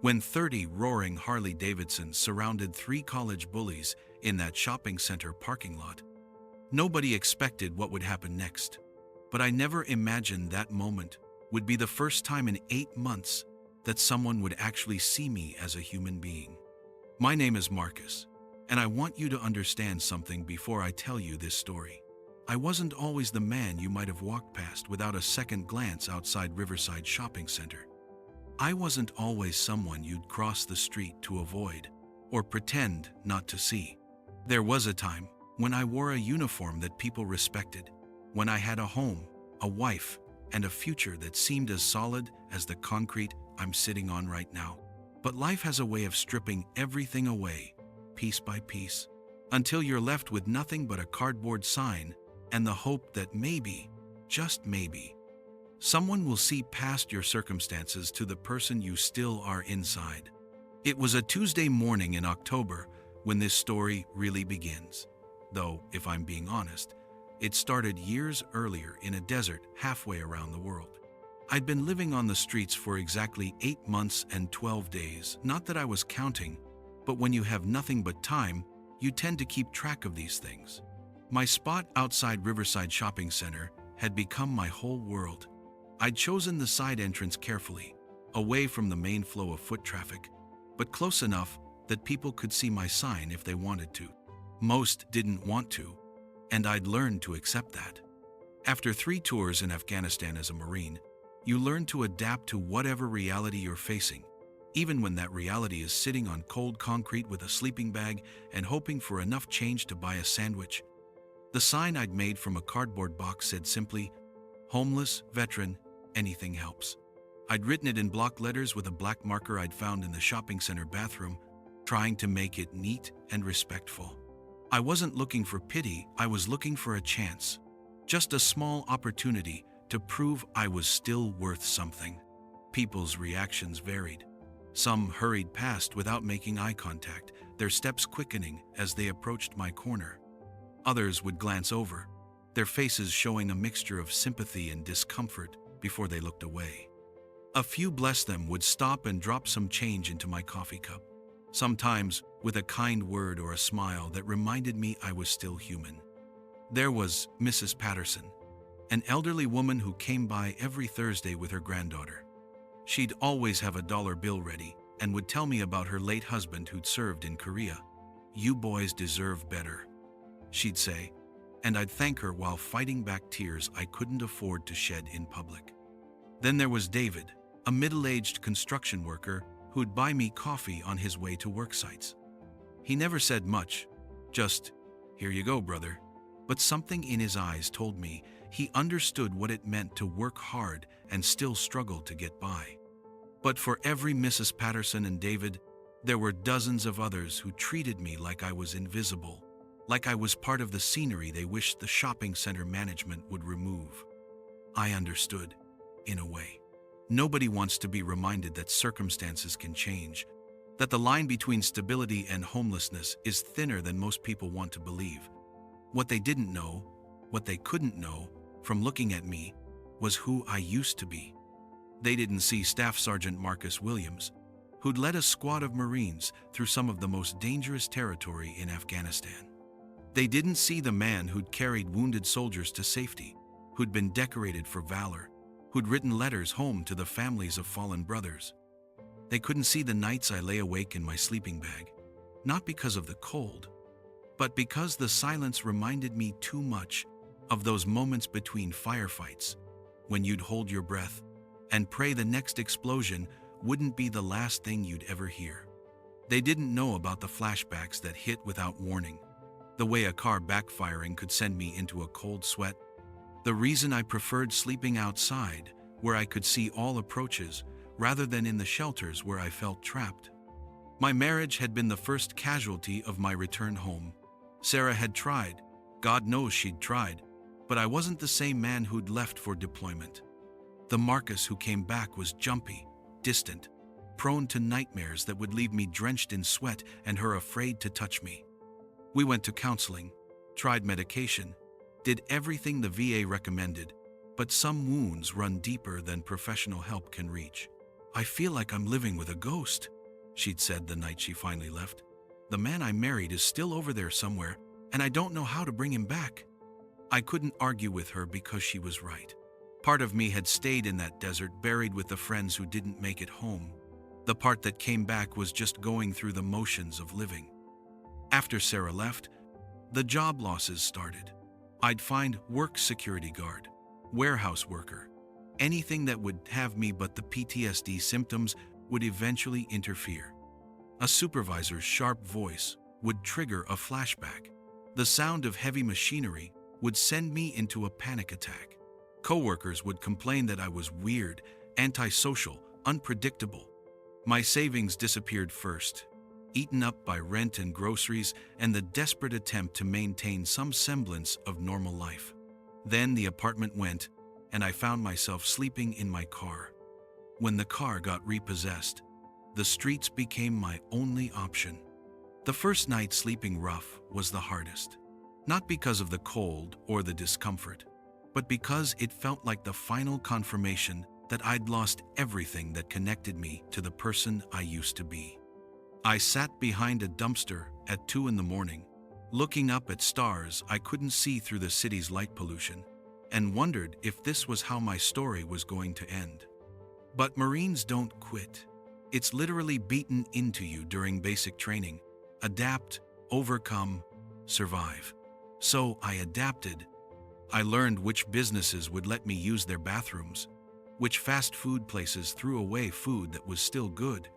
When 30 roaring Harley-Davidsons surrounded 3 college bullies in that shopping center parking lot. Nobody expected what would happen next. But I never imagined that moment would be the first time in 8 months that someone would actually see me as a human being. My name is Marcus, and I want you to understand something before I tell you this story. I wasn't always the man you might have walked past without a second glance outside Riverside Shopping Center. I wasn't always someone you'd cross the street to avoid or pretend not to see. There was a time when I wore a uniform that people respected, when I had a home, a wife, and a future that seemed as solid as the concrete I'm sitting on right now. But life has a way of stripping everything away, piece by piece, until you're left with nothing but a cardboard sign and the hope that maybe, just maybe, someone will see past your circumstances to the person you still are inside. It was a Tuesday morning in October when this story really begins. Though, if I'm being honest, it started years earlier in a desert halfway around the world. I'd been living on the streets for exactly 8 months and 12 days. Not that I was counting, but when you have nothing but time, you tend to keep track of these things. My spot outside Riverside Shopping Center had become my whole world. I'd chosen the side entrance carefully, away from the main flow of foot traffic, but close enough that people could see my sign if they wanted to. Most didn't want to, and I'd learned to accept that. After 3 tours in Afghanistan as a Marine, you learn to adapt to whatever reality you're facing, even when that reality is sitting on cold concrete with a sleeping bag and hoping for enough change to buy a sandwich. The sign I'd made from a cardboard box said simply, "Homeless, veteran, anything helps." I'd written it in block letters with a black marker I'd found in the shopping center bathroom, trying to make it neat and respectful. I wasn't looking for pity, I was looking for a chance. Just a small opportunity to prove I was still worth something. People's reactions varied. Some hurried past without making eye contact, their steps quickening as they approached my corner. Others would glance over, their faces showing a mixture of sympathy and discomfort before they looked away. A few, bless them, would stop and drop some change into my coffee cup, sometimes with a kind word or a smile that reminded me I was still human. There was Mrs. Patterson, an elderly woman who came by every Thursday with her granddaughter. She'd always have a dollar bill ready and would tell me about her late husband who'd served in Korea. "You boys deserve better," she'd say, and I'd thank her while fighting back tears I couldn't afford to shed in public. Then there was David, a middle-aged construction worker who'd buy me coffee on his way to work sites. He never said much, just, "Here you go, brother." But something in his eyes told me he understood what it meant to work hard and still struggle to get by. But for every Mrs. Patterson and David, there were dozens of others who treated me like I was invisible, like I was part of the scenery they wished the shopping center management would remove. I understood, in a way. Nobody wants to be reminded that circumstances can change, that the line between stability and homelessness is thinner than most people want to believe. What they didn't know, what they couldn't know, from looking at me, was who I used to be. They didn't see Staff Sergeant Marcus Williams, who'd led a squad of Marines through some of the most dangerous territory in Afghanistan. They didn't see the man who'd carried wounded soldiers to safety, who'd been decorated for valor, who'd written letters home to the families of fallen brothers. They couldn't see the nights I lay awake in my sleeping bag, not because of the cold, but because the silence reminded me too much of those moments between firefights, when you'd hold your breath and pray the next explosion wouldn't be the last thing you'd ever hear. They didn't know about the flashbacks that hit without warning, the way a car backfiring could send me into a cold sweat, the reason I preferred sleeping outside, where I could see all approaches, rather than in the shelters where I felt trapped. My marriage had been the first casualty of my return home. Sarah had tried, God knows she'd tried, but I wasn't the same man who'd left for deployment. The Marcus who came back was jumpy, distant, prone to nightmares that would leave me drenched in sweat and her afraid to touch me. We went to counseling, tried medication, did everything the VA recommended, but some wounds run deeper than professional help can reach. "I feel like I'm living with a ghost," she'd said the night she finally left. "The man I married is still over there somewhere, and I don't know how to bring him back." I couldn't argue with her because she was right. Part of me had stayed in that desert, buried with the friends who didn't make it home. The part that came back was just going through the motions of living. After Sarah left, the job losses started. I'd find work security guard, warehouse worker, anything that would have me, but the PTSD symptoms would eventually interfere. A supervisor's sharp voice would trigger a flashback. The sound of heavy machinery would send me into a panic attack. Coworkers would complain that I was weird, antisocial, unpredictable. My savings disappeared first, eaten up by rent and groceries and the desperate attempt to maintain some semblance of normal life. Then the apartment went, and I found myself sleeping in my car. When the car got repossessed, the streets became my only option. The first night sleeping rough was the hardest, not because of the cold or the discomfort, but because it felt like the final confirmation that I'd lost everything that connected me to the person I used to be. I sat behind a dumpster at 2 a.m, looking up at stars I couldn't see through the city's light pollution, and wondered if this was how my story was going to end. But Marines don't quit. It's literally beaten into you during basic training. Adapt, overcome, survive. So I adapted. I learned which businesses would let me use their bathrooms, which fast food places threw away food that was still good,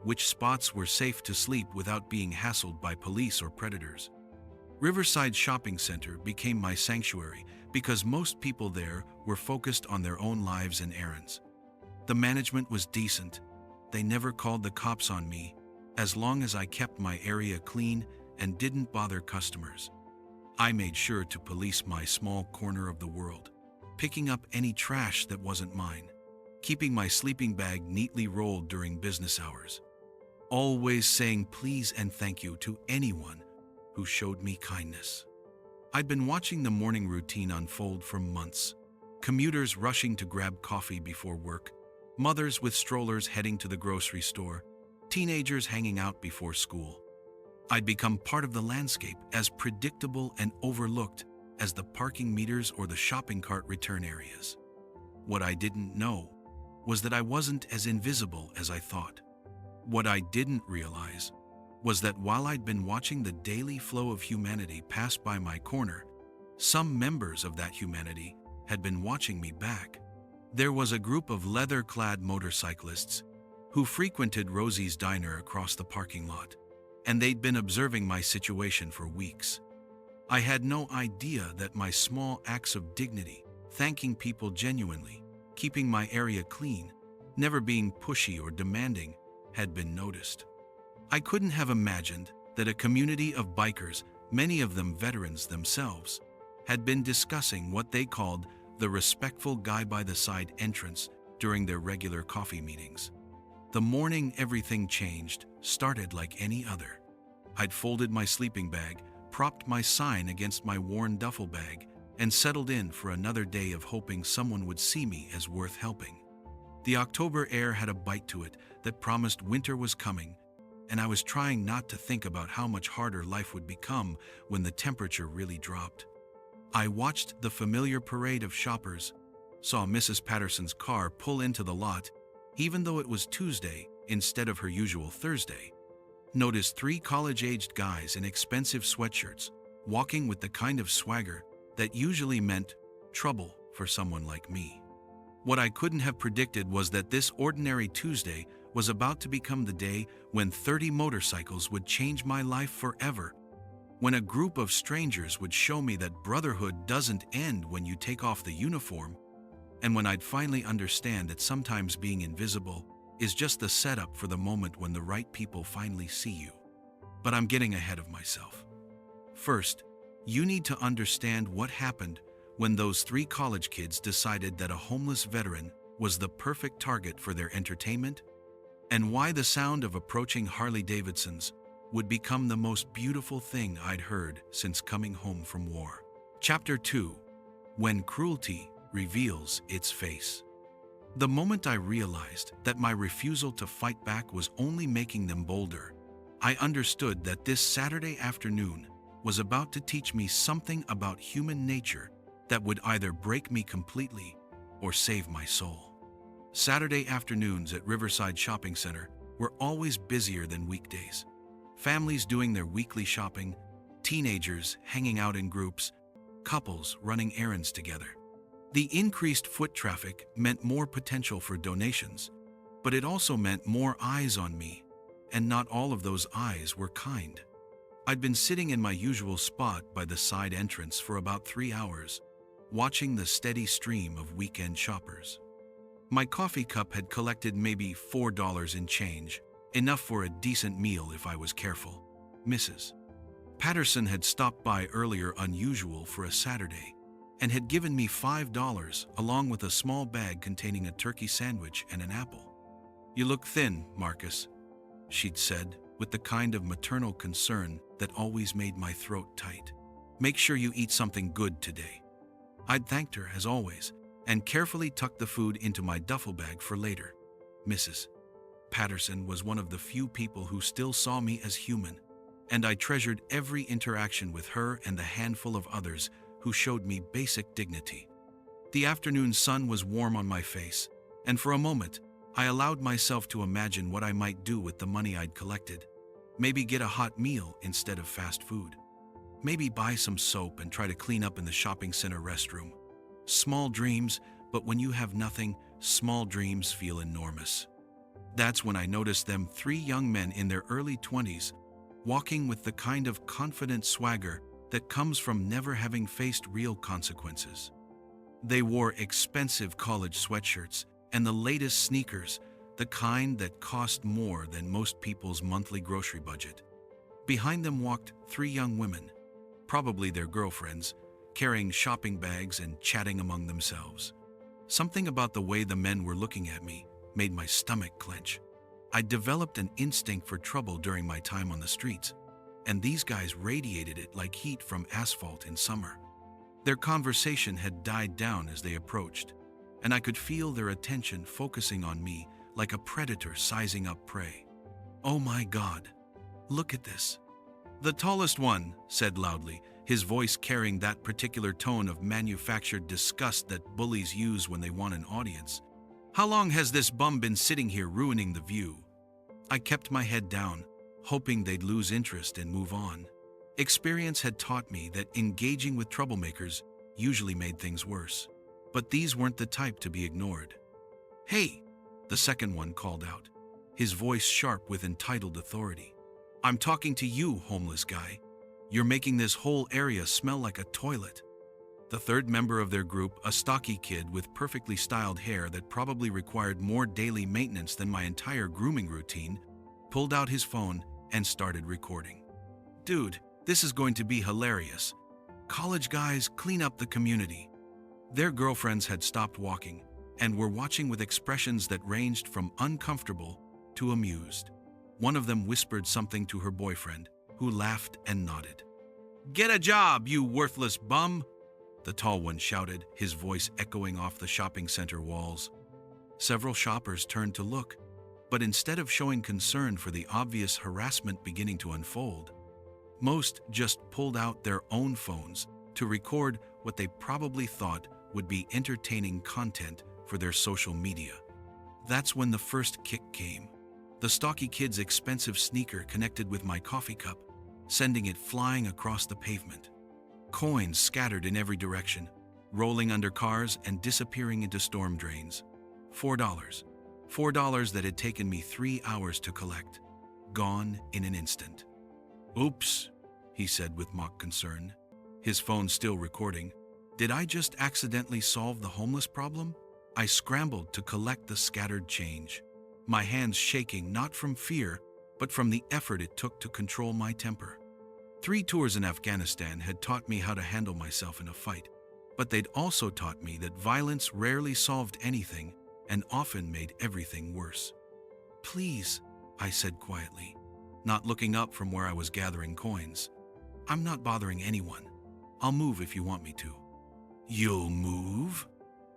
which spots were safe to sleep without being hassled by police or predators. Riverside Shopping Center became my sanctuary because most people there were focused on their own lives and errands. The management was decent. They never called the cops on me, as long as I kept my area clean and didn't bother customers. I made sure to police my small corner of the world, picking up any trash that wasn't mine, keeping my sleeping bag neatly rolled during business hours, always saying please and thank you to anyone who showed me kindness. I'd been watching the morning routine unfold for months. Commuters rushing to grab coffee before work, mothers with strollers heading to the grocery store, teenagers hanging out before school. I'd become part of the landscape, as predictable and overlooked as the parking meters or the shopping cart return areas. What I didn't know was that I wasn't as invisible as I thought. What I didn't realize was that while I'd been watching the daily flow of humanity pass by my corner, some members of that humanity had been watching me back. There was a group of leather-clad motorcyclists who frequented Rosie's diner across the parking lot, and they'd been observing my situation for weeks. I had no idea that my small acts of dignity, thanking people genuinely, keeping my area clean, never being pushy or demanding, had been noticed. I couldn't have imagined that a community of bikers, many of them veterans themselves, had been discussing what they called the respectful guy-by-the-side entrance during their regular coffee meetings. The morning everything changed started like any other. I'd folded my sleeping bag, propped my sign against my worn duffel bag, and settled in for another day of hoping someone would see me as worth helping. The October air had a bite to it that promised winter was coming, and I was trying not to think about how much harder life would become when the temperature really dropped. I watched the familiar parade of shoppers, saw Mrs. Patterson's car pull into the lot, even though it was Tuesday instead of her usual Thursday. Noticed 3 college-aged guys in expensive sweatshirts, walking with the kind of swagger that usually meant trouble for someone like me. What I couldn't have predicted was that this ordinary Tuesday was about to become the day when 30 motorcycles would change my life forever, when a group of strangers would show me that brotherhood doesn't end when you take off the uniform, and when I'd finally understand that sometimes being invisible is just the setup for the moment when the right people finally see you. But I'm getting ahead of myself. First, you need to understand what happened when those 3 college kids decided that a homeless veteran was the perfect target for their entertainment, and why the sound of approaching Harley-Davidsons would become the most beautiful thing I'd heard since coming home from war. Chapter 2: When Cruelty Reveals Its Face. The moment I realized that my refusal to fight back was only making them bolder, I understood that this Saturday afternoon was about to teach me something about human nature that would either break me completely or save my soul. Saturday afternoons at Riverside Shopping Center were always busier than weekdays. Families doing their weekly shopping, teenagers hanging out in groups, couples running errands together. The increased foot traffic meant more potential for donations, but it also meant more eyes on me, and not all of those eyes were kind. I'd been sitting in my usual spot by the side entrance for about 3 hours, watching the steady stream of weekend shoppers. My coffee cup had collected maybe $4 in change, enough for a decent meal if I was careful. Mrs. Patterson had stopped by earlier unusual for a Saturday, and had given me $5 along with a small bag containing a turkey sandwich and an apple. "You look thin, Marcus," she'd said, with the kind of maternal concern that always made my throat tight. "Make sure you eat something good today." I'd thanked her, as always, and carefully tucked the food into my duffel bag for later. Mrs. Patterson was one of the few people who still saw me as human, and I treasured every interaction with her and the handful of others who showed me basic dignity. The afternoon sun was warm on my face, and for a moment, I allowed myself to imagine what I might do with the money I'd collected. Maybe get a hot meal instead of fast food. Maybe buy some soap and try to clean up in the shopping center restroom. Small dreams, but when you have nothing, small dreams feel enormous. That's when I noticed them 3 young men in their early 20s, walking with the kind of confident swagger that comes from never having faced real consequences. They wore expensive college sweatshirts and the latest sneakers, the kind that cost more than most people's monthly grocery budget. Behind them walked 3 young women, probably their girlfriends, carrying shopping bags and chatting among themselves. Something about the way the men were looking at me made my stomach clench. I developed an instinct for trouble during my time on the streets, and these guys radiated it like heat from asphalt in summer. Their conversation had died down as they approached, and I could feel their attention focusing on me like a predator sizing up prey. "Oh my God, look at this." The tallest one said loudly, his voice carrying that particular tone of manufactured disgust that bullies use when they want an audience. "How long has this bum been sitting here ruining the view?" I kept my head down, hoping they'd lose interest and move on. Experience had taught me that engaging with troublemakers usually made things worse. But these weren't the type to be ignored. "Hey," the second one called out, his voice sharp with entitled authority. "I'm talking to you, homeless guy. You're making this whole area smell like a toilet." The third member of their group, a stocky kid with perfectly styled hair that probably required more daily maintenance than my entire grooming routine, pulled out his phone and started recording. "Dude, this is going to be hilarious. College guys clean up the community." Their girlfriends had stopped walking and were watching with expressions that ranged from uncomfortable to amused. One of them whispered something to her boyfriend, who laughed and nodded. "Get a job, you worthless bum!" the tall one shouted, his voice echoing off the shopping center walls. Several shoppers turned to look, but instead of showing concern for the obvious harassment beginning to unfold, most just pulled out their own phones to record what they probably thought would be entertaining content for their social media. That's when the first kick came. The stocky kid's expensive sneaker connected with my coffee cup, sending it flying across the pavement. Coins scattered in every direction, rolling under cars and disappearing into storm drains. $4. $4 that had taken me 3 hours to collect. Gone in an instant. "Oops," he said with mock concern, his phone still recording. "Did I just accidentally solve the homeless problem?" I scrambled to collect the scattered change, my hands shaking not from fear, but from the effort it took to control my temper. 3 tours in Afghanistan had taught me how to handle myself in a fight, but they'd also taught me that violence rarely solved anything and often made everything worse. "Please," I said quietly, not looking up from where I was gathering coins. "I'm not bothering anyone. I'll move if you want me to." "You'll move?"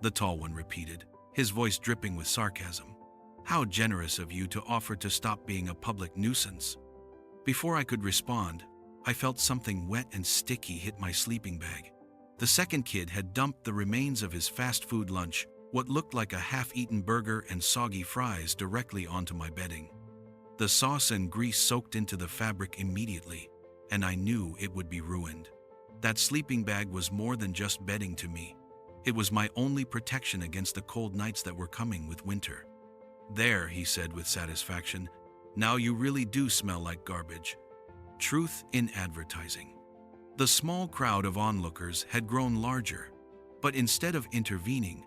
the tall one repeated, his voice dripping with sarcasm. "How generous of you to offer to stop being a public nuisance." Before I could respond, I felt something wet and sticky hit my sleeping bag. The second kid had dumped the remains of his fast food lunch, what looked like a half-eaten burger and soggy fries, directly onto my bedding. The sauce and grease soaked into the fabric immediately, and I knew it would be ruined. That sleeping bag was more than just bedding to me. It was my only protection against the cold nights that were coming with winter. "There," he said with satisfaction, "now you really do smell like garbage." Truth in advertising. The small crowd of onlookers had grown larger, but instead of intervening,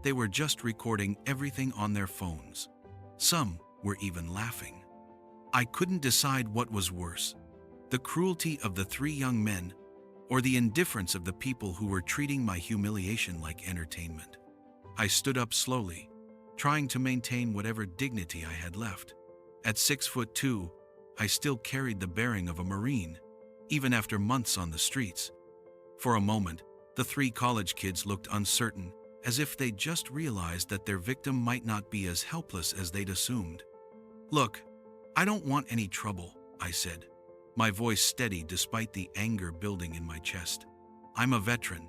they were just recording everything on their phones. Some were even laughing. I couldn't decide what was worse, the cruelty of the three young men or the indifference of the people who were treating my humiliation like entertainment. I stood up slowly, trying to maintain whatever dignity I had left. At 6'2", I still carried the bearing of a Marine, even after months on the streets. For a moment, the three college kids looked uncertain, as if they'd just realized that their victim might not be as helpless as they'd assumed. "Look, I don't want any trouble," I said, my voice steady despite the anger building in my chest. "I'm a veteran.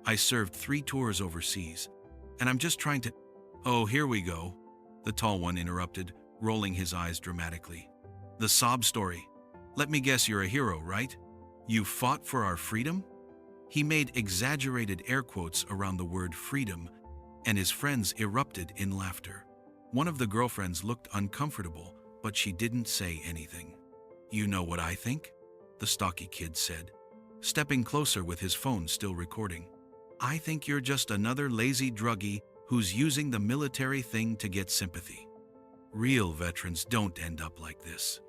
I served 3 tours overseas, and I'm just trying to—" "Oh, here we go," the tall one interrupted, rolling his eyes dramatically. "The sob story. Let me guess, you're a hero, right? You fought for our freedom?" He made exaggerated air quotes around the word freedom, and his friends erupted in laughter. One of the girlfriends looked uncomfortable, but she didn't say anything. "You know what I think?" the stocky kid said, stepping closer with his phone still recording. "I think you're just another lazy druggie who's using the military thing to get sympathy. Real veterans don't end up like this."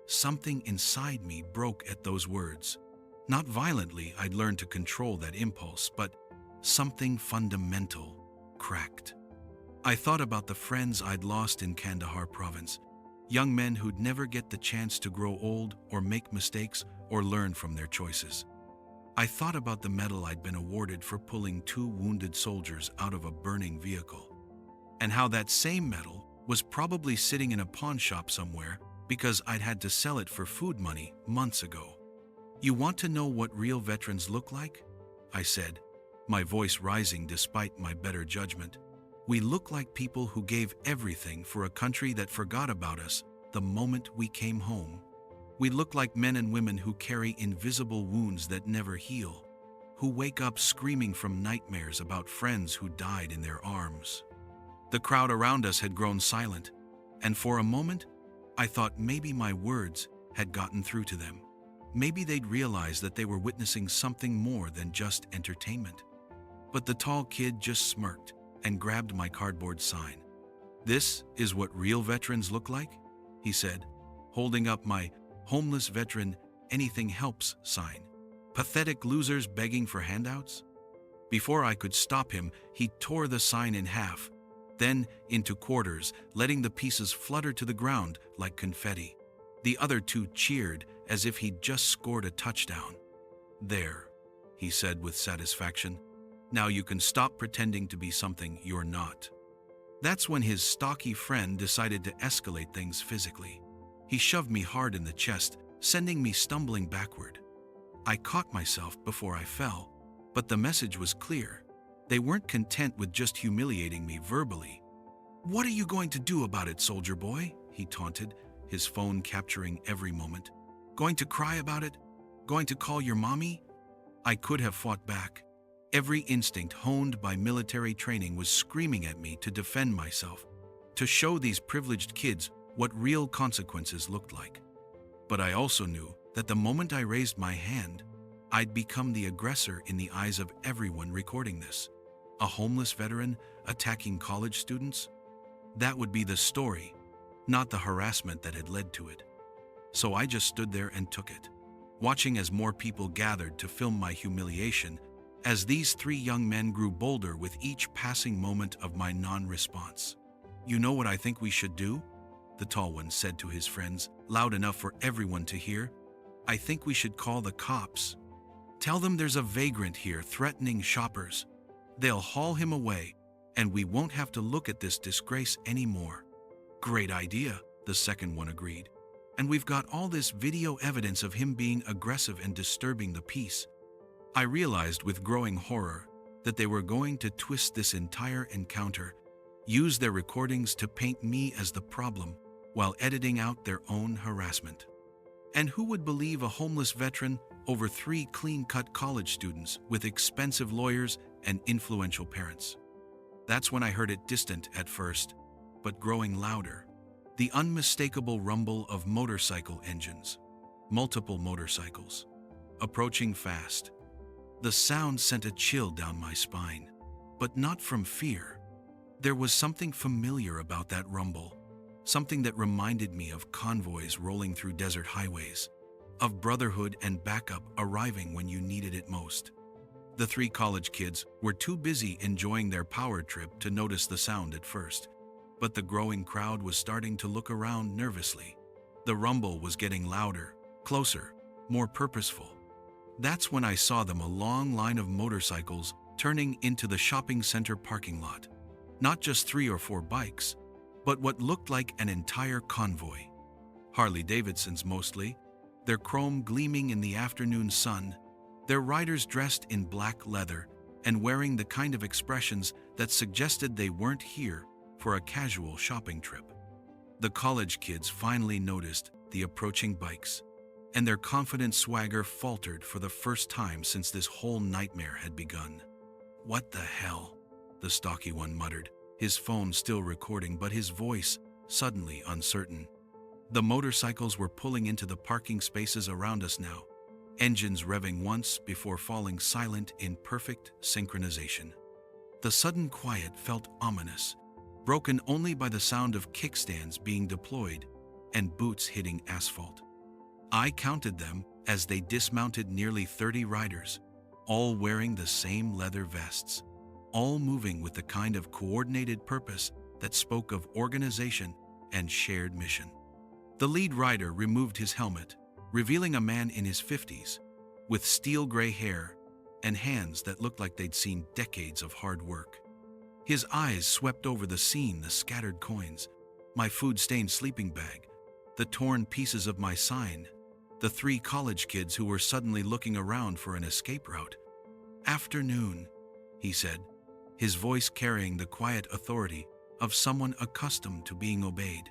Something inside me broke at those words. Not violently, I'd learned to control that impulse, but something fundamental cracked. I thought about the friends I'd lost in Kandahar province, young men who'd never get the chance to grow old or make mistakes or learn from their choices. I thought about the medal I'd been awarded for pulling 2 wounded soldiers out of a burning vehicle, and how that same medal was probably sitting in a pawn shop somewhere because I'd had to sell it for food money months ago. "You want to know what real veterans look like?" I said, my voice rising despite my better judgment. "We look like people who gave everything for a country that forgot about us the moment we came home. We look like men and women who carry invisible wounds that never heal, who wake up screaming from nightmares about friends who died in their arms." The crowd around us had grown silent, and for a moment, I thought maybe my words had gotten through to them. Maybe they'd realized that they were witnessing something more than just entertainment. But the tall kid just smirked and grabbed my cardboard sign. "This is what real veterans look like?" he said, holding up my "Homeless Veteran Anything Helps" sign. "Pathetic losers begging for handouts?" Before I could stop him, he tore the sign in half, then into quarters, letting the pieces flutter to the ground like confetti. The other 2 cheered as if he'd just scored a touchdown. "There," he said with satisfaction. "Now you can stop pretending to be something you're not." That's when his stocky friend decided to escalate things physically. He shoved me hard in the chest, sending me stumbling backward. I caught myself before I fell, but the message was clear. They weren't content with just humiliating me verbally. "What are you going to do about it, soldier boy?" he taunted, his phone capturing every moment. "Going to cry about it? Going to call your mommy?" I could have fought back. Every instinct honed by military training was screaming at me to defend myself, to show these privileged kids what real consequences looked like. But I also knew that the moment I raised my hand, I'd become the aggressor in the eyes of everyone recording this. A homeless veteran attacking college students? That would be the story, not the harassment that had led to it. So I just stood there and took it, watching as more people gathered to film my humiliation, as these 3 young men grew bolder with each passing moment of my non-response. "You know what I think we should do?" the tall one said to his friends, loud enough for everyone to hear. "I think we should call the cops. Tell them there's a vagrant here threatening shoppers. They'll haul him away, and we won't have to look at this disgrace anymore." "Great idea," the second one agreed. "And we've got all this video evidence of him being aggressive and disturbing the peace." I realized with growing horror that they were going to twist this entire encounter, use their recordings to paint me as the problem, while editing out their own harassment. And who would believe a homeless veteran over 3 clean-cut college students with expensive lawyers and influential parents? That's when I heard it, distant at first, but growing louder. The unmistakable rumble of motorcycle engines. Multiple motorcycles. Approaching fast. The sound sent a chill down my spine, but not from fear. There was something familiar about that rumble, something that reminded me of convoys rolling through desert highways, of Brotherhood and backup arriving when you needed it most. The 3 college kids were too busy enjoying their power trip to notice the sound at first, but the growing crowd was starting to look around nervously. The rumble was getting louder, closer, more purposeful. That's when I saw them, a long line of motorcycles turning into the shopping center parking lot. Not just 3 or 4 bikes, but what looked like an entire convoy. Harley-Davidsons mostly, their chrome gleaming in the afternoon sun, their riders dressed in black leather and wearing the kind of expressions that suggested they weren't here for a casual shopping trip. The college kids finally noticed the approaching bikes, and their confident swagger faltered for the first time since this whole nightmare had begun. "What the hell?" the stocky one muttered, his phone still recording but his voice suddenly uncertain. The motorcycles were pulling into the parking spaces around us now, engines revving once before falling silent in perfect synchronization. The sudden quiet felt ominous, broken only by the sound of kickstands being deployed and boots hitting asphalt. I counted them as they dismounted, nearly 30 riders, all wearing the same leather vests, all moving with the kind of coordinated purpose that spoke of organization and shared mission. The lead rider removed his helmet, revealing a man in his 50s, with steel gray hair and hands that looked like they'd seen decades of hard work. His eyes swept over the scene, the scattered coins, my food-stained sleeping bag, the torn pieces of my sign, the 3 college kids who were suddenly looking around for an escape route. "Afternoon," he said, his voice carrying the quiet authority of someone accustomed to being obeyed.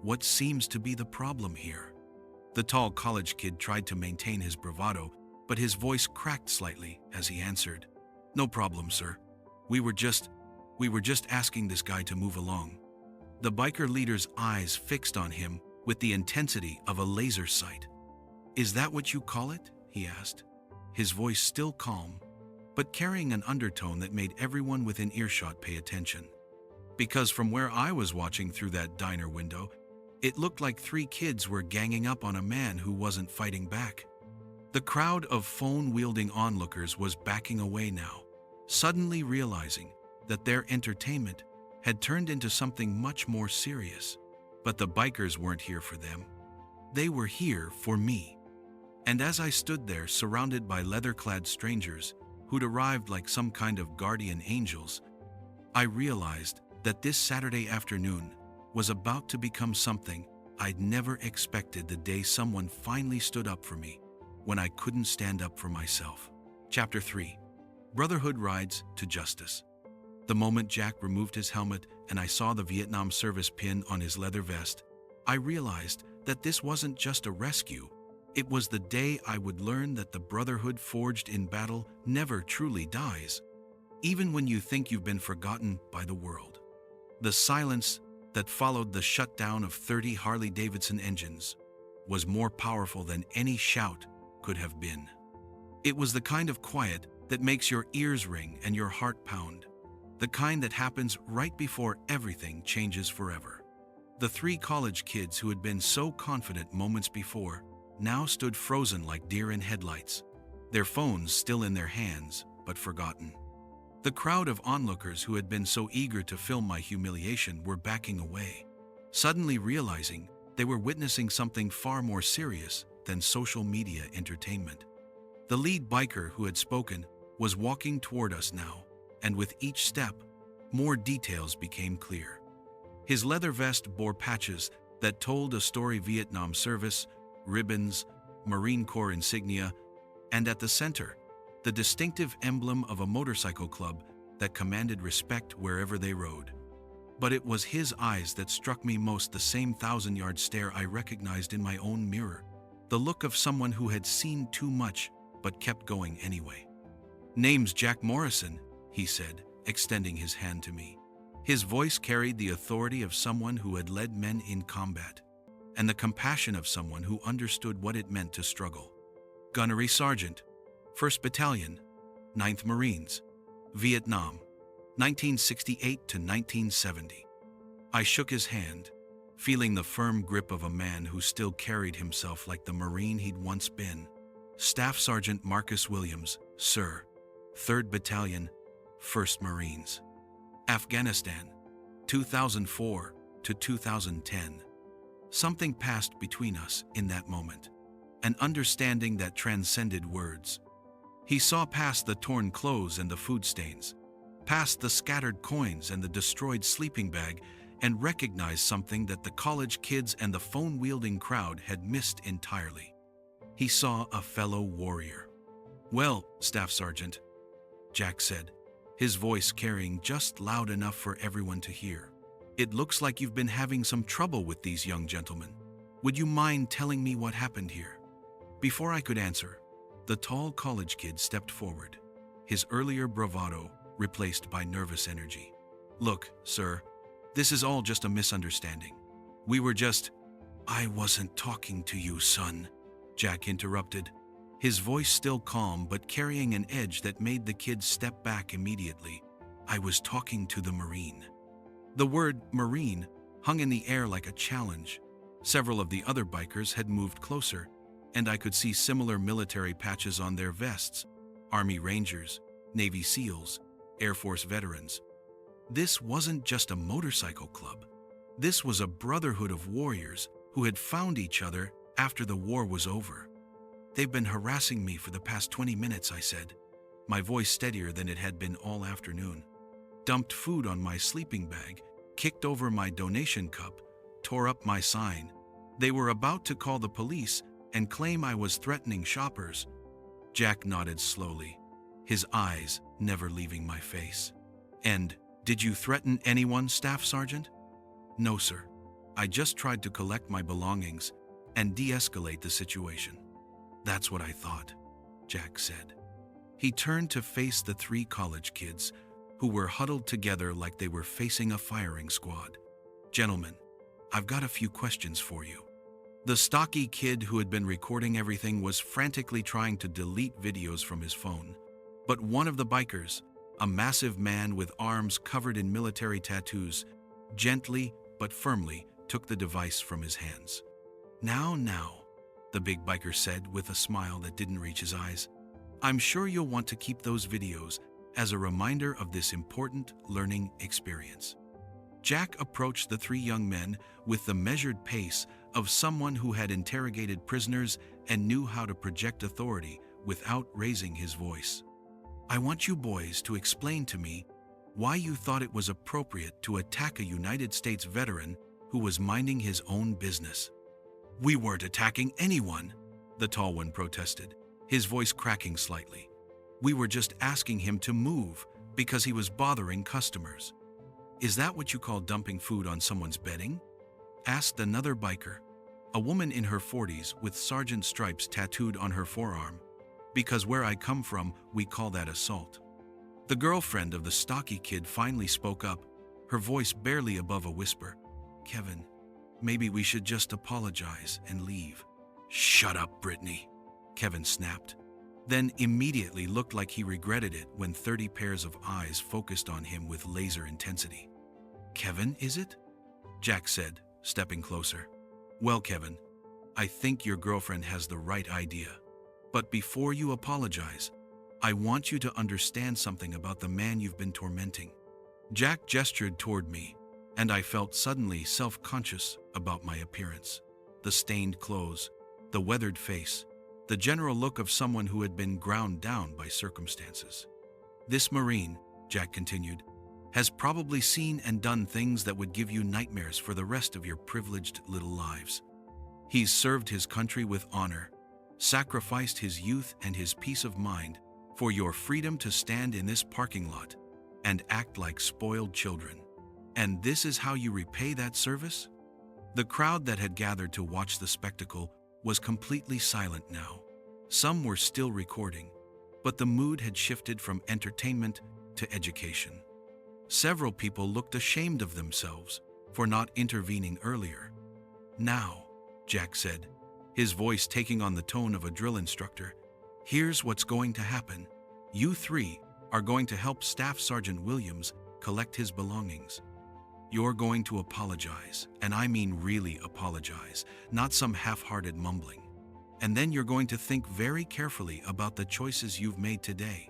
"What seems to be the problem here?" The tall college kid tried to maintain his bravado, but his voice cracked slightly as he answered, "No problem, sir. We were just asking this guy to move along." The biker leader's eyes fixed on him with the intensity of a laser sight. "Is that what you call it?" he asked, his voice still calm, but carrying an undertone that made everyone within earshot pay attention. Because from where I was watching through that diner window, it looked like 3 kids were ganging up on a man who wasn't fighting back. The crowd of phone-wielding onlookers was backing away now, suddenly realizing that their entertainment had turned into something much more serious. But the bikers weren't here for them. They were here for me. And as I stood there surrounded by leather-clad strangers who'd arrived like some kind of guardian angels, I realized that this Saturday afternoon was about to become something I'd never expected, the day someone finally stood up for me when I couldn't stand up for myself. Chapter 3. Brotherhood rides to justice. The moment Jack removed his helmet and I saw the Vietnam service pin on his leather vest, I realized that this wasn't just a rescue. It was the day I would learn that the Brotherhood forged in battle never truly dies, even when you think you've been forgotten by the world. The silence that followed the shutdown of 30 Harley-Davidson engines was more powerful than any shout could have been. It was the kind of quiet that makes your ears ring and your heart pound, the kind that happens right before everything changes forever. The 3 college kids who had been so confident moments before now stood frozen like deer in headlights, their phones still in their hands but forgotten. The crowd of onlookers who had been so eager to film my humiliation were backing away, suddenly realizing they were witnessing something far more serious than social media entertainment. The lead biker who had spoken was walking toward us now, and with each step, more details became clear. His leather vest bore patches that told a story: Vietnam service, ribbons, Marine Corps insignia, and at the center, the distinctive emblem of a motorcycle club that commanded respect wherever they rode. But it was his eyes that struck me most, the same thousand-yard stare I recognized in my own mirror, the look of someone who had seen too much but kept going anyway. "Name's Jack Morrison," he said, extending his hand to me. His voice carried the authority of someone who had led men in combat, and the compassion of someone who understood what it meant to struggle. "Gunnery Sergeant, 1st Battalion, 9th Marines, Vietnam, 1968 to 1970. I shook his hand, feeling the firm grip of a man who still carried himself like the Marine he'd once been. "Staff Sergeant Marcus Williams, sir, 3rd Battalion, 1st Marines. Afghanistan, 2004 to 2010. Something passed between us in that moment, an understanding that transcended words. He saw past the torn clothes and the food stains, past the scattered coins and the destroyed sleeping bag, and recognized something that the college kids and the phone-wielding crowd had missed entirely. He saw a fellow warrior. "Well, Staff Sergeant," Jack said, his voice carrying just loud enough for everyone to hear, "it looks like you've been having some trouble with these young gentlemen. Would you mind telling me what happened here?" Before I could answer, the tall college kid stepped forward, his earlier bravado replaced by nervous energy. "Look, sir, this is all just a misunderstanding. We were just—" "I wasn't talking to you, son," Jack interrupted, his voice still calm but carrying an edge that made the kid step back immediately. "I was talking to the Marine." The word Marine hung in the air like a challenge. Several of the other bikers had moved closer, and I could see similar military patches on their vests: Army Rangers, Navy SEALs, Air Force veterans. This wasn't just a motorcycle club. This was a brotherhood of warriors who had found each other after the war was over. "They've been harassing me for the past 20 minutes, I said, my voice steadier than it had been all afternoon. Dumped food on my sleeping bag, kicked over my donation cup, tore up my sign. They were about to call the police and claim I was threatening shoppers." Jack nodded slowly, his eyes never leaving my face. "And did you threaten anyone, Staff Sergeant?" "No, sir. I just tried to collect my belongings and de-escalate the situation." "That's what I thought," Jack said. He turned to face the 3 college kids who were huddled together like they were facing a firing squad. "Gentlemen, I've got a few questions for you." The stocky kid who had been recording everything was frantically trying to delete videos from his phone, but one of the bikers, a massive man with arms covered in military tattoos, gently but firmly took the device from his hands. Now, the big biker said with a smile that didn't reach his eyes, "I'm sure you'll want to keep those videos as a reminder of this important learning experience." Jack approached the 3 young men with the measured pace of someone who had interrogated prisoners and knew how to project authority without raising his voice. "I want you boys to explain to me why you thought it was appropriate to attack a United States veteran who was minding his own business." "We weren't attacking anyone," the tall one protested, his voice cracking slightly. "We were just asking him to move because he was bothering customers." "Is that what you call dumping food on someone's bedding?" asked another biker, a woman in her 40s with sergeant stripes tattooed on her forearm. "Because where I come from, we call that assault." The girlfriend of the stocky kid finally spoke up, her voice barely above a whisper. "Kevin, maybe we should just apologize and leave." "Shut up, Brittany," Kevin snapped, then immediately looked like he regretted it when 30 pairs of eyes focused on him with laser intensity. "Kevin, is it?" Jack said, stepping closer. "Well, Kevin, I think your girlfriend has the right idea. But before you apologize, I want you to understand something about the man you've been tormenting." Jack gestured toward me, and I felt suddenly self-conscious about my appearance. The stained clothes, the weathered face, the general look of someone who had been ground down by circumstances. "This Marine," Jack continued, has probably seen and done things that would give you nightmares for the rest of your privileged little lives. He's served his country with honor, sacrificed his youth and his peace of mind for your freedom to stand in this parking lot and act like spoiled children. And this is how you repay that service? The crowd that had gathered to watch the spectacle was completely silent now. Some were still recording, but the mood had shifted from entertainment to education. Several people looked ashamed of themselves for not intervening earlier. "Now," Jack said, his voice taking on the tone of a drill instructor, "here's what's going to happen. You three are going to help Staff Sergeant Williams collect his belongings. You're going to apologize, and I mean really apologize, not some half-hearted mumbling. And then you're going to think very carefully about the choices you've made today."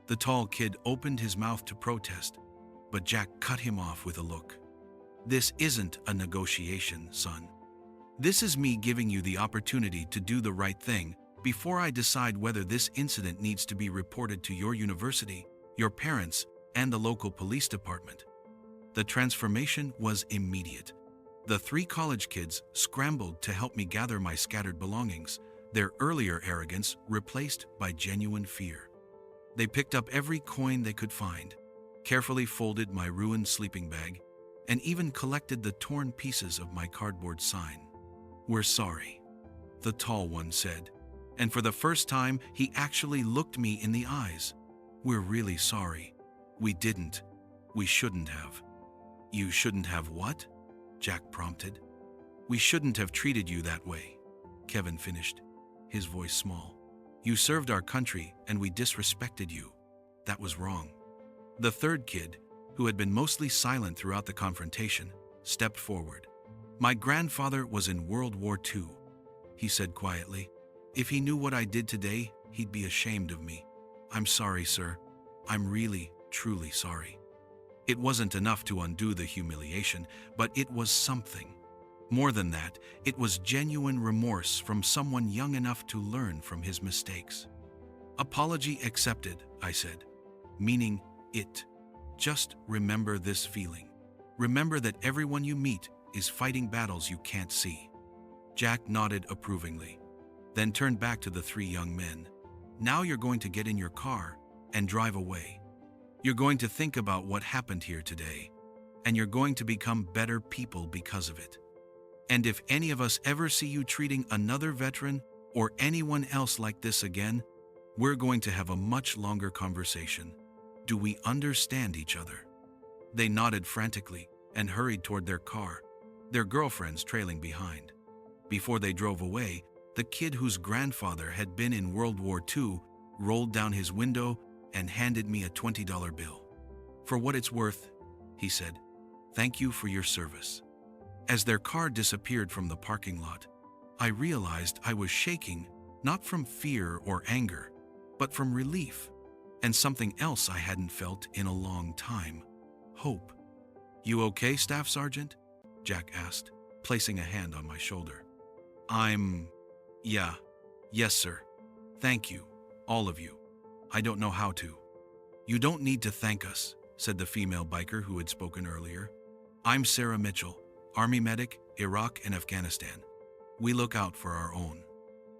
The tall kid opened his mouth to protest, but Jack cut him off with a look. "This isn't a negotiation, son. This is me giving you the opportunity to do the right thing before I decide whether this incident needs to be reported to your university, your parents, and the local police department." The transformation was immediate. The three college kids scrambled to help me gather my scattered belongings, their earlier arrogance replaced by genuine fear. They picked up every coin they could find, carefully folded my ruined sleeping bag, and even collected the torn pieces of my cardboard sign. "We're sorry," the tall one said, and for the first time he actually looked me in the eyes. "We're really sorry. We didn't. We shouldn't have." "You shouldn't have what?" Jack prompted. "We shouldn't have treated you that way," Kevin finished, his voice small. "You served our country and we disrespected you. That was wrong." The third kid, who had been mostly silent throughout the confrontation, stepped forward. "My grandfather was in World War II," he said quietly. "If he knew what I did today, he'd be ashamed of me. I'm sorry, sir. I'm really, truly sorry." It wasn't enough to undo the humiliation, but it was something. More than that, it was genuine remorse from someone young enough to learn from his mistakes. "Apology accepted," I said, meaning it. "Just remember this feeling. Remember that everyone you meet is fighting battles you can't see." Jack nodded approvingly, then turned back to the three young men. "Now you're going to get in your car and drive away. You're going to think about what happened here today, and you're going to become better people because of it. And if any of us ever see you treating another veteran or anyone else like this again, we're going to have a much longer conversation. Do we understand each other?" They nodded frantically and hurried toward their car, their girlfriends trailing behind. Before they drove away, the kid whose grandfather had been in World War II rolled down his window and handed me a $20 bill. "For what it's worth," he said, "thank you for your service." As their car disappeared from the parking lot, I realized I was shaking, not from fear or anger, but from relief, and something else I hadn't felt in a long time: hope. "You okay, Staff Sergeant?" Jack asked, placing a hand on my shoulder. Yes, sir. Thank you, all of you. I don't know how to." "You don't need to thank us," said the female biker who had spoken earlier. "I'm Sarah Mitchell, Army medic, Iraq and Afghanistan. We look out for our own."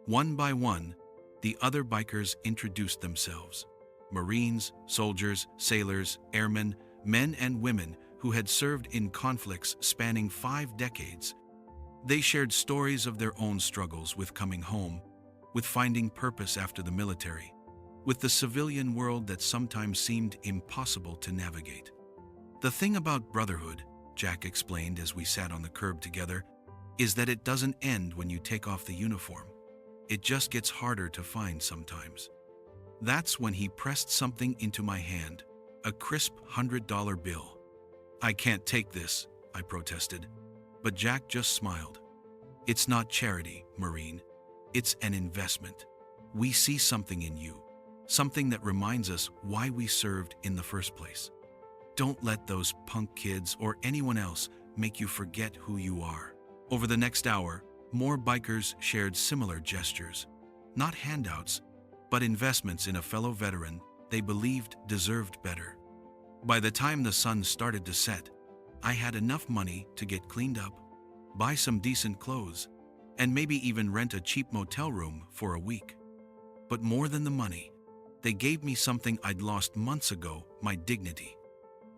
One by one, the other bikers introduced themselves. Marines, soldiers, sailors, airmen, men and women who had served in conflicts spanning 5 decades. They shared stories of their own struggles with coming home, with finding purpose after the military, with the civilian world that sometimes seemed impossible to navigate. "The thing about Brotherhood," Jack explained as we sat on the curb together, "is that it doesn't end when you take off the uniform. It just gets harder to find sometimes." That's when he pressed something into my hand, a crisp $100 bill. "I can't take this," I protested, but Jack just smiled. "It's not charity, Marine. It's an investment. We see something in you, something that reminds us why we served in the first place. Don't let those punk kids or anyone else make you forget who you are." Over the next hour, more bikers shared similar gestures, not handouts, but investments in a fellow veteran they believed deserved better. By the time the sun started to set, I had enough money to get cleaned up, buy some decent clothes, and maybe even rent a cheap motel room for a week. But more than the money, they gave me something I'd lost months ago: my dignity.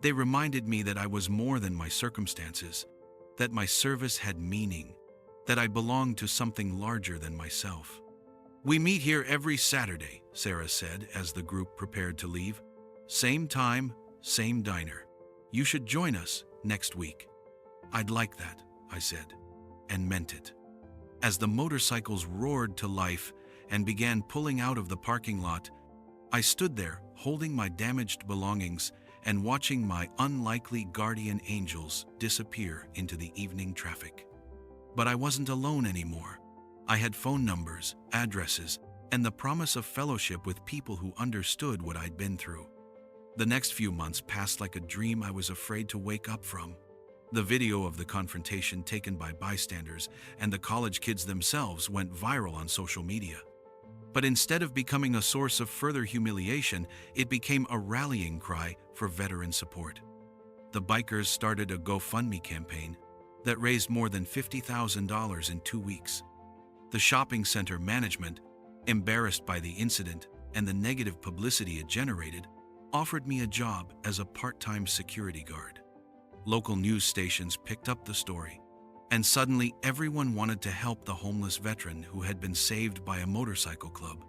They reminded me that I was more than my circumstances, that my service had meaning, that I belonged to something larger than myself. "We meet here every Saturday," Sarah said as the group prepared to leave. "Same time, same diner. You should join us next week." "I'd like that," I said, and meant it. As the motorcycles roared to life and began pulling out of the parking lot, I stood there holding my damaged belongings and watching my unlikely guardian angels disappear into the evening traffic. But I wasn't alone anymore. I had phone numbers, addresses, and the promise of fellowship with people who understood what I'd been through. The next few months passed like a dream I was afraid to wake up from. The video of the confrontation taken by bystanders and the college kids themselves went viral on social media. But instead of becoming a source of further humiliation, it became a rallying cry for veteran support. The bikers started a GoFundMe campaign that raised more than $50,000 in 2 weeks. The shopping center management, embarrassed by the incident and the negative publicity it generated, offered me a job as a part-time security guard. Local news stations picked up the story, and suddenly everyone wanted to help the homeless veteran who had been saved by a motorcycle club.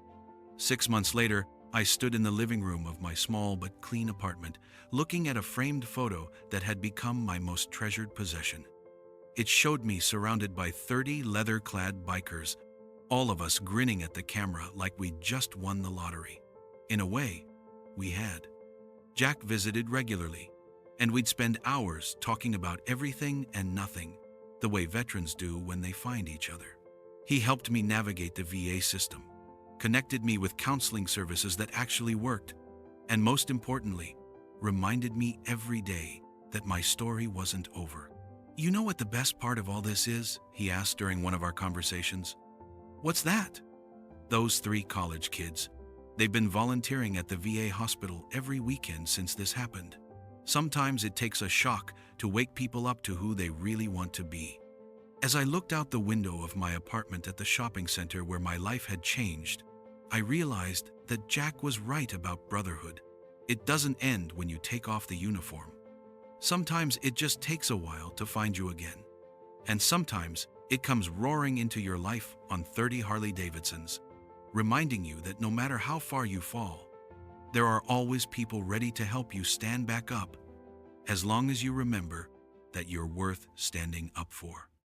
6 months later, I stood in the living room of my small but clean apartment, looking at a framed photo that had become my most treasured possession. It showed me surrounded by 30 leather-clad bikers, all of us grinning at the camera like we'd just won the lottery. In a way, we had. Jack visited regularly, and we'd spend hours talking about everything and nothing, the way veterans do when they find each other. He helped me navigate the VA system, connected me with counseling services that actually worked, and most importantly, reminded me every day that my story wasn't over. "You know what the best part of all this is?" he asked during one of our conversations. "What's that?" "Those 3 college kids. They've been volunteering at the VA hospital every weekend since this happened. Sometimes it takes a shock to wake people up to who they really want to be." As I looked out the window of my apartment at the shopping center where my life had changed, I realized that Jack was right about brotherhood. It doesn't end when you take off the uniform. Sometimes it just takes a while to find you again. And sometimes it comes roaring into your life on 30 Harley-Davidsons, reminding you that no matter how far you fall, there are always people ready to help you stand back up, as long as you remember that you're worth standing up for.